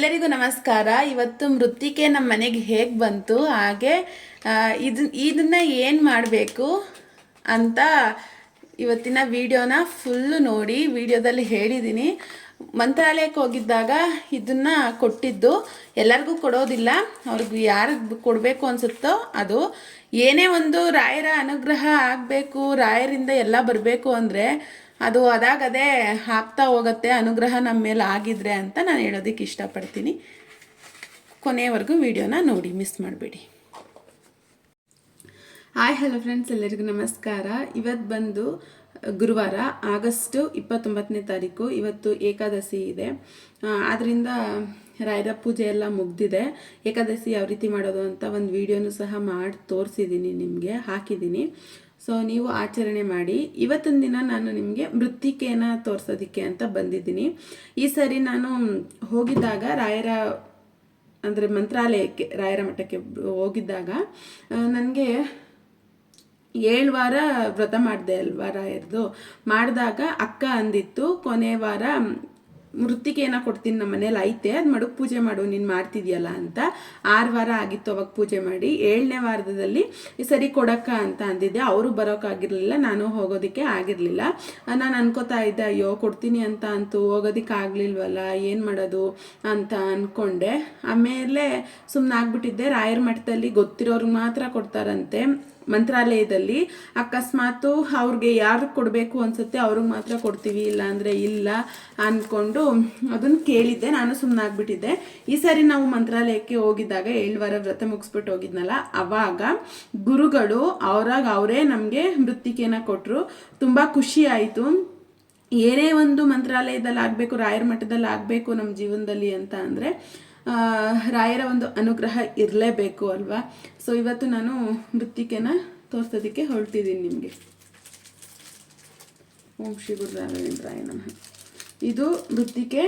ಎಲ್ಲರಿಗೂ ನಮಸ್ಕಾರ. ಇವತ್ತು ಮೃತ್ತಿಕೆ ನಮ್ಮ ಮನೆಗೆ ಹೇಗೆ ಬಂತು, ಹಾಗೆ ಇದನ್ನ ಏನು ಮಾಡಬೇಕು ಅಂತ ಇವತ್ತಿನ ವಿಡಿಯೋನ ಫುಲ್ಲು ನೋಡಿ. ವಿಡಿಯೋದಲ್ಲಿ ಹೇಳಿದ್ದೀನಿ. ಮಂತ್ರಾಲಯಕ್ಕೆ ಹೋಗಿದ್ದಾಗ ಇದನ್ನು ಕೊಟ್ಟಿದ್ದು. ಎಲ್ಲರಿಗೂ ಕೊಡೋದಿಲ್ಲ, ಅವ್ರಿಗೆ ಯಾರಿಗೆ ಕೊಡಬೇಕು ಅನಿಸುತ್ತೋ ಅದು. ಏನೇ ಒಂದು ರಾಯರ ಅನುಗ್ರಹ ಆಗಬೇಕು, ರಾಯರಿಂದ ಎಲ್ಲ ಬರಬೇಕು ಅಂದರೆ ಅದು ಅದಾಗದೇ ಆಗ್ತಾ ಹೋಗುತ್ತೆ, ಅನುಗ್ರಹ ನಮ್ಮ ಮೇಲೆ ಆಗಿದ್ರೆ ಅಂತ ನಾನು ಹೇಳೋದಕ್ಕೆ ಇಷ್ಟಪಡ್ತೀನಿ. ಕೊನೆಯವರೆಗೂ ವಿಡಿಯೋನ ನೋಡಿ, ಮಿಸ್ ಮಾಡಬೇಡಿ. ಹಾಯ್ ಹಲೋ ಫ್ರೆಂಡ್ಸ್, ಎಲ್ಲರಿಗೂ ನಮಸ್ಕಾರ. ಇವತ್ತು ಬಂದು ಗುರುವಾರ, ಆಗಸ್ಟ್ 29ನೇ ತಾರೀಕು. ಇವತ್ತು ಏಕಾದಶಿ ಇದೆ. ಆದ್ದರಿಂದ ರಾಯರ ಪೂಜೆ ಎಲ್ಲ ಮುಗ್ದಿದೆ. ಏಕಾದಶಿ ಯಾವ ರೀತಿ ಮಾಡೋದು ಅಂತ ಒಂದು ವಿಡಿಯೋನು ಸಹ ಮಾಡಿ ತೋರಿಸಿದ್ದೀನಿ, ನಿಮಗೆ ಹಾಕಿದ್ದೀನಿ. ಸೊ ನೀವು ಆಚರಣೆ ಮಾಡಿ. ಇವತ್ತಿನ ದಿನ ನಾನು ನಿಮಗೆ ಮೃತ್ತಿಕೆನ ತೋರಿಸೋದಕ್ಕೆ ಅಂತ ಬಂದಿದ್ದೀನಿ. ಈ ಸರಿ ನಾನು ಹೋಗಿದ್ದಾಗ ರಾಯರ ಅಂದರೆ ಮಂತ್ರಾಲಯಕ್ಕೆ, ರಾಯರ ಮಠಕ್ಕೆ ಹೋಗಿದ್ದಾಗ ನನಗೆ 7 ವಾರ ವ್ರತ ಮಾಡಿದೆ ಅಲ್ವಾ ರಾಯರದು. ಮಾಡಿದಾಗ ಅಕ್ಕ ಅಂದಿತ್ತು, ಕೊನೆ ವಾರ ಮೃತ್ತಿಕೆನ ಕೊಡ್ತೀನಿ, ನಮ್ಮ ಮನೇಲಿ ಐತೆ, ಅದು ಮಡುಕ್ ಪೂಜೆ ಮಾಡು, ನೀನು ಮಾಡ್ತಿದ್ಯಲ್ಲ ಅಂತ. 6 ವಾರ ಆಗಿತ್ತು ಅವಾಗ ಪೂಜೆ ಮಾಡಿ. 7ನೇ ವಾರದಲ್ಲಿ ಈ ಸರಿ ಕೊಡಕ್ಕ ಅಂತ ಅಂದಿದ್ದೆ. ಅವರು ಬರೋಕ್ಕಾಗಿರಲಿಲ್ಲ, ನಾನು ಹೋಗೋದಕ್ಕೆ ಆಗಿರಲಿಲ್ಲ. ನಾನು ಅನ್ಕೋತಾ ಇದ್ದೆ, ಅಯ್ಯೋ ಕೊಡ್ತೀನಿ ಅಂತ ಅಂತೂ ಹೋಗೋದಕ್ಕೆ ಆಗಲಿಲ್ವಲ್ಲ, ಏನು ಮಾಡೋದು ಅಂತ ಅಂದ್ಕೊಂಡೆ. ಆಮೇಲೆ ಸುಮ್ಮನೆ ಆಗ್ಬಿಟ್ಟಿದ್ದೆ. ರಾಯರ ಮಠದಲ್ಲಿ ಗೊತ್ತಿರೋರ್ಗೆ ಮಾತ್ರ ಕೊಡ್ತಾರಂತೆ ಮಂತ್ರಾಲಯದಲ್ಲಿ. ಅಕಸ್ಮಾತು ಅವ್ರಿಗೆ ಯಾರಿಗೆ ಕೊಡಬೇಕು ಅನ್ಸುತ್ತೆ ಅವ್ರಿಗೆ ಮಾತ್ರ ಕೊಡ್ತೀವಿ, ಇಲ್ಲ ಅಂದರೆ ಇಲ್ಲ ಅಂದ್ಕೊಂಡು ಅದನ್ನು ಕೇಳಿದ್ದೆ. ನಾನು ಸುಮ್ಮನೆ ಆಗ್ಬಿಟ್ಟಿದ್ದೆ. ಈ ಸಾರಿ ನಾವು ಮಂತ್ರಾಲಯಕ್ಕೆ ಹೋಗಿದ್ದಾಗ 7 ವಾರ ವ್ರತ ಮುಗಿಸ್ಬಿಟ್ಟು ಹೋಗಿದ್ನಲ್ಲ, ಅವಾಗ ಗುರುಗಳು ಅವರೇ ನಮಗೆ ಮೃತ್ತಿಕೆನ ಕೊಟ್ಟರು. ತುಂಬ ಖುಷಿ ಆಯಿತು. ಏನೇ ಒಂದು ಮಂತ್ರಾಲಯದಲ್ಲಿ ಆಗಬೇಕು, ರಾಯರ ಮಠದಲ್ಲಿ ಆಗಬೇಕು ನಮ್ಮ ಜೀವನದಲ್ಲಿ ಅಂತ ಅಂದರೆ ರಾಯರ ಒಂದು ಅನುಗ್ರಹ ಇರಲೇಬೇಕು ಅಲ್ವಾ. ಸೊ ಇವತ್ತು ನಾನು ಮೃತ್ತಿಕೆನ ತೋರಿಸೋದಕ್ಕೆ ಹೊರಟಿದ್ದೀನಿ ನಿಮಗೆ. ಓಂ ಶ್ರೀ ಗುರು ರಾಘವೇಂದ್ರಾಯ ನಮಃ. ಇದು ಮೃತ್ತಿಕೆ,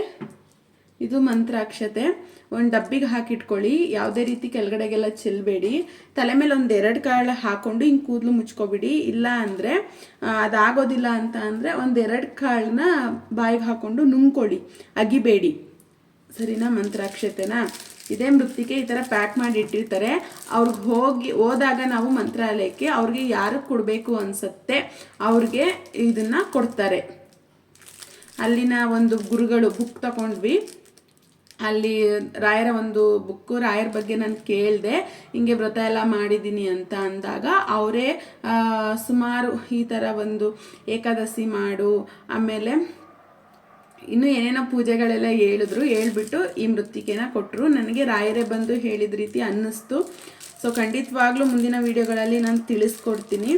ಇದು ಮಂತ್ರಾಕ್ಷತೆ. ಒಂದು ಡಬ್ಬಿಗೆ ಹಾಕಿಟ್ಕೊಳ್ಳಿ, ಯಾವುದೇ ರೀತಿ ಕೆಳಗಡೆಗೆಲ್ಲ ಚೆಲ್ಲಬೇಡಿ. ತಲೆ ಮೇಲೆ ಒಂದು 2 ಕಾಳು ಹಾಕ್ಕೊಂಡು ಹಿಂಗೆ ಕೂದಲು ಮುಚ್ಕೊಬಿಡಿ. ಇಲ್ಲ ಅಂದರೆ ಅದಾಗೋದಿಲ್ಲ ಅಂತ ಅಂದರೆ ಒಂದು 2 ಕಾಳನ್ನ ಬಾಯಿಗೆ ಹಾಕ್ಕೊಂಡು ನುಂಗ್ಕೊಳ್ಳಿ, ಅಗಿಬೇಡಿ, ಸರಿನಾ. ಮಂತ್ರಾಕ್ಷತೆನಾ, ಇದೇ ಮೃತ್ತಿಕೆ ಈ ಥರ ಪ್ಯಾಕ್ ಮಾಡಿ ಇಟ್ಟಿರ್ತಾರೆ. ಅವ್ರಿಗೆ ಹೋದಾಗ ನಾವು ಮಂತ್ರಾಲಯಕ್ಕೆ ಅವ್ರಿಗೆ ಯಾರಿಗೆ ಕೊಡಬೇಕು ಅನಿಸುತ್ತೆ ಅವ್ರಿಗೆ ಇದನ್ನು ಕೊಡ್ತಾರೆ. ಅಲ್ಲಿನ ಒಂದು ಗುರುಗಳು ಬುಕ್ ತಗೊಂಡ್ವಿ, ಅಲ್ಲಿ ರಾಯರ ಒಂದು ಬುಕ್ಕು, ರಾಯರ ಬಗ್ಗೆ ನಾನು ಕೇಳಿದೆ, ಹಿಂಗೆ ವ್ರತ ಎಲ್ಲ ಮಾಡಿದ್ದೀನಿ ಅಂತ ಅಂದಾಗ ಅವರೇ ಸುಮಾರು ಈ ಥರ ಒಂದು ಏಕಾದಶಿ ಮಾಡು, ಆಮೇಲೆ ಇನ್ನು ಏನೇನೋ ಪೂಜೆಗಳೆಲ್ಲ ಹೇಳ್ಬಿಟ್ಟು ಈ ಮೃತ್ತಿಕೆನ ಕೊಟ್ಟರು. ನನಗೆ ರಾಯರೇ ಬಂದು ಹೇಳಿದ ರೀತಿ ಅನ್ನಿಸ್ತು. ಸೊ ಖಂಡಿತವಾಗ್ಲೂ ಮುಂದಿನ ವಿಡಿಯೋಗಳಲ್ಲಿ ನಾನು ತಿಳಿಸ್ಕೊಡ್ತೀನಿ.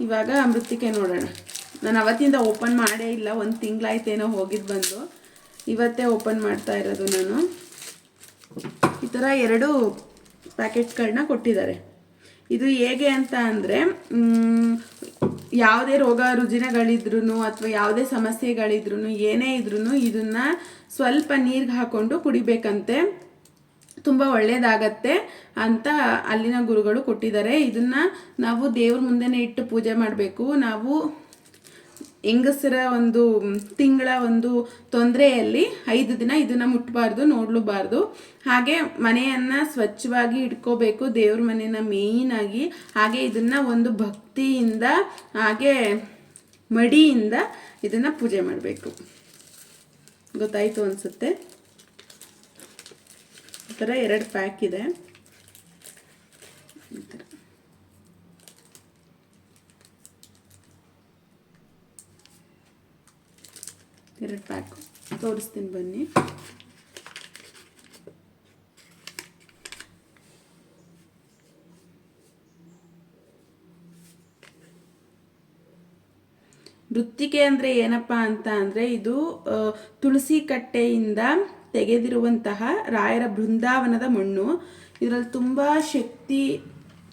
ಇವಾಗ ಮೃತ್ತಿಕೆ ನೋಡೋಣ. ನಾನು ಅವತ್ತಿಂದ ಓಪನ್ ಮಾಡೇ ಇಲ್ಲ, 1 ತಿಂಗಳಾಯ್ತೇನೋ ಹೋಗಿದ್ದು ಬಂದು. ಇವತ್ತೇ ಓಪನ್ ಮಾಡ್ತಾ ಇರೋದು ನಾನು. ಈ ಥರ 2 ಪ್ಯಾಕೆಟ್ಗಳನ್ನ ಕೊಟ್ಟಿದ್ದಾರೆ. ಇದು ಹೇಗೆ ಅಂತ ಅಂದರೆ, ಯಾವುದೇ ರೋಗ ರುಜಿನಗಳಿದ್ರೂ ಅಥವಾ ಯಾವುದೇ ಸಮಸ್ಯೆಗಳಿದ್ರೂ ಏನೇ ಇದ್ರೂ ಇದನ್ನು ಸ್ವಲ್ಪ ನೀರಿಗೆ ಹಾಕ್ಕೊಂಡು ಕುಡಿಬೇಕಂತೆ, ತುಂಬ ಒಳ್ಳೆಯದಾಗತ್ತೆ ಅಂತ ಅಲ್ಲಿನ ಗುರುಗಳು ಕೊಟ್ಟಿದ್ದಾರೆ. ಇದನ್ನು ನಾವು ದೇವ್ರ ಮುಂದೆನೇ ಇಟ್ಟು ಪೂಜೆ ಮಾಡಬೇಕು. ನಾವು ಹೆಂಗಸರ ಒಂದು ತಿಂಗಳ ಒಂದು ತೊಂದರೆಯಲ್ಲಿ 5 ದಿನ ಇದನ್ನು ಮುಟ್ಟಬಾರ್ದು, ನೋಡಲೂಬಾರ್ದು. ಹಾಗೆ ಮನೆಯನ್ನು ಸ್ವಚ್ಛವಾಗಿ ಇಟ್ಕೋಬೇಕು, ದೇವ್ರ ಮನೆಯನ್ನು ಮೇಯ್ನಾಗಿ. ಹಾಗೆ ಇದನ್ನು ಒಂದು ಭಕ್ತಿಯಿಂದ ಹಾಗೆ ಮಡಿಯಿಂದ ಇದನ್ನು ಪೂಜೆ ಮಾಡಬೇಕು. ಗೊತ್ತಾಯಿತು ಅನಿಸುತ್ತೆ. ಈ ಥರ 2 ಪ್ಯಾಕ್ ಇದೆ. ಈ ಥರ 2 ಪ್ಯಾಕು ತೋರಿಸ್ತೀನಿ ಬನ್ನಿ. ಮೃತ್ತಿಕೆ ಅಂದರೆ ಏನಪ್ಪ ಅಂತ ಅಂದರೆ, ಇದು ತುಳಸಿ ಕಟ್ಟೆಯಿಂದ ತೆಗೆದಿರುವಂತಹ ರಾಯರ ಬೃಂದಾವನದ ಮಣ್ಣು. ಇದರಲ್ಲಿ ತುಂಬ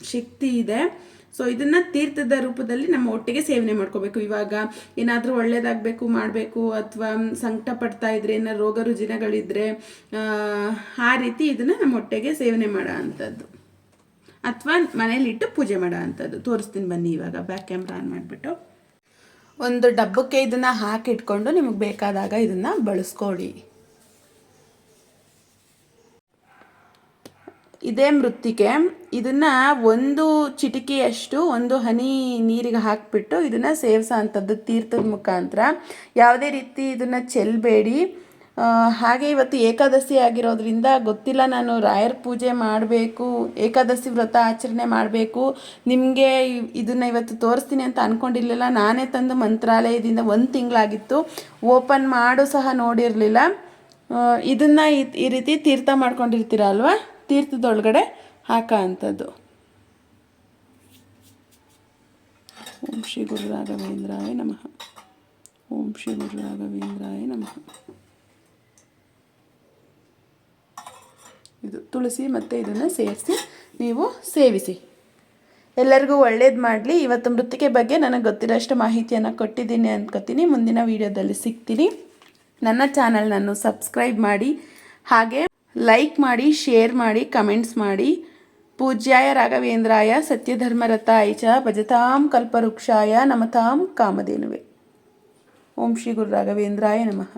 ಶಕ್ತಿ ಇದೆ. ಸೊ ಇದನ್ನು ತೀರ್ಥದ ರೂಪದಲ್ಲಿ ನಮ್ಮ ಒಟ್ಟಿಗೆ ಸೇವನೆ ಮಾಡ್ಕೋಬೇಕು. ಇವಾಗ ಏನಾದರೂ ಒಳ್ಳೇದಾಗಬೇಕು ಮಾಡಬೇಕು ಅಥವಾ ಸಂಕಟ ಪಡ್ತಾ ಇದ್ರೆ, ಏನಾದ್ರು ರೋಗ ರುಜಿನಗಳಿದ್ರೆ ಆ ರೀತಿ ಇದನ್ನು ನಮ್ಮ ಹೊಟ್ಟೆಗೆ ಸೇವನೆ ಮಾಡೋ ಅಂಥದ್ದು, ಅಥವಾ ಮನೇಲಿಟ್ಟು ಪೂಜೆ ಮಾಡೋ ಅಂಥದ್ದು. ತೋರಿಸ್ತೀನಿ ಬನ್ನಿ. ಇವಾಗ ಬ್ಯಾಕ್ ಕ್ಯಾಮ್ರಾ ಆನ್ ಮಾಡಿಬಿಟ್ಟು ಒಂದು ಡಬ್ಬಕ್ಕೆ ಇದನ್ನು ಹಾಕಿಟ್ಕೊಂಡು ನಿಮಗೆ ಬೇಕಾದಾಗ ಇದನ್ನು ಬಳಸ್ಕೊಳ್ಳಿ. ಇದೇ ಮೃತ್ತಿಕೆ. ಇದನ್ನು ಒಂದು ಚಿಟಿಕೆಯಷ್ಟು ಒಂದು ಹನಿ ನೀರಿಗೆ ಹಾಕಿಬಿಟ್ಟು ಇದನ್ನು ಸೇವಿಸೋ ಅಂಥದ್ದು ತೀರ್ಥದ ಮುಖಾಂತರ. ಯಾವುದೇ ರೀತಿ ಇದನ್ನು ಚೆಲ್ಲಬೇಡಿ. ಹಾಗೆ ಇವತ್ತು ಏಕಾದಶಿ ಆಗಿರೋದ್ರಿಂದ ಗೊತ್ತಿಲ್ಲ, ನಾನು ರಾಯರ ಪೂಜೆ ಮಾಡಬೇಕು, ಏಕಾದಶಿ ವ್ರತ ಆಚರಣೆ ಮಾಡಬೇಕು, ನಿಮಗೆ ಇದನ್ನು ಇವತ್ತು ತೋರಿಸ್ತೀನಿ ಅಂತ ಅಂದ್ಕೊಂಡಿರಲಿಲ್ಲ. ನಾನೇ ತಂದು ಮಂತ್ರಾಲಯದಿಂದ 1 ತಿಂಗಳಾಗಿತ್ತು, ಓಪನ್ ಮಾಡು ಸಹ ನೋಡಿರಲಿಲ್ಲ. ಇದನ್ನು ಈ ರೀತಿ ತೀರ್ಥ ಮಾಡ್ಕೊಂಡಿರ್ತೀರ ಅಲ್ವಾ, ತೀರ್ಥದೊಳಗಡೆ ಹಾಕೋ ಅಂಥದ್ದು. ಓಂ ಶ್ರೀ ಗುರು ರಾಘವೇಂದ್ರಾಯ ನಮಃ. ಓಂ ಶ್ರೀ ಗುರು ರಾಘವೇಂದ್ರಾಯ ನಮಃ. ಇದು ತುಳಸಿ ಮತ್ತು ಇದನ್ನು ಸೇರಿಸಿ ನೀವು ಸೇವಿಸಿ. ಎಲ್ಲರಿಗೂ ಒಳ್ಳೇದು ಮಾಡಲಿ. ಇವತ್ತು ಮೃತ್ತಿಕೆ ಬಗ್ಗೆ ನನಗೆ ಗೊತ್ತಿರೋಷ್ಟು ಮಾಹಿತಿಯನ್ನು ಕೊಟ್ಟಿದ್ದೀನಿ ಅಂದ್ಕೊತೀನಿ. ಮುಂದಿನ ವೀಡಿಯೋದಲ್ಲಿ ಸಿಗ್ತೀನಿ. ನನ್ನ ಚಾನಲ್ನನ್ನು ಸಬ್ಸ್ಕ್ರೈಬ್ ಮಾಡಿ, ಹಾಗೆ ಲೈಕ್ ಮಾಡಿ, ಶೇರ್ ಮಾಡಿ, ಕಮೆಂಟ್ಸ್ ಮಾಡಿ. ಪೂಜ್ಯಾಯ ರಾಘವೇಂದ್ರಾಯ ಸತ್ಯಧರ್ಮರತಾಯ ಚ ಭಜತಾಂ ಕಲ್ಪವೃಕ್ಷಾಯ ನಮತಾಂ ಕಾಮಧೇನುವೆ. ಓಂ ಶ್ರೀ ಗುರು ರಾಘವೇಂದ್ರಾಯ ನಮಃ.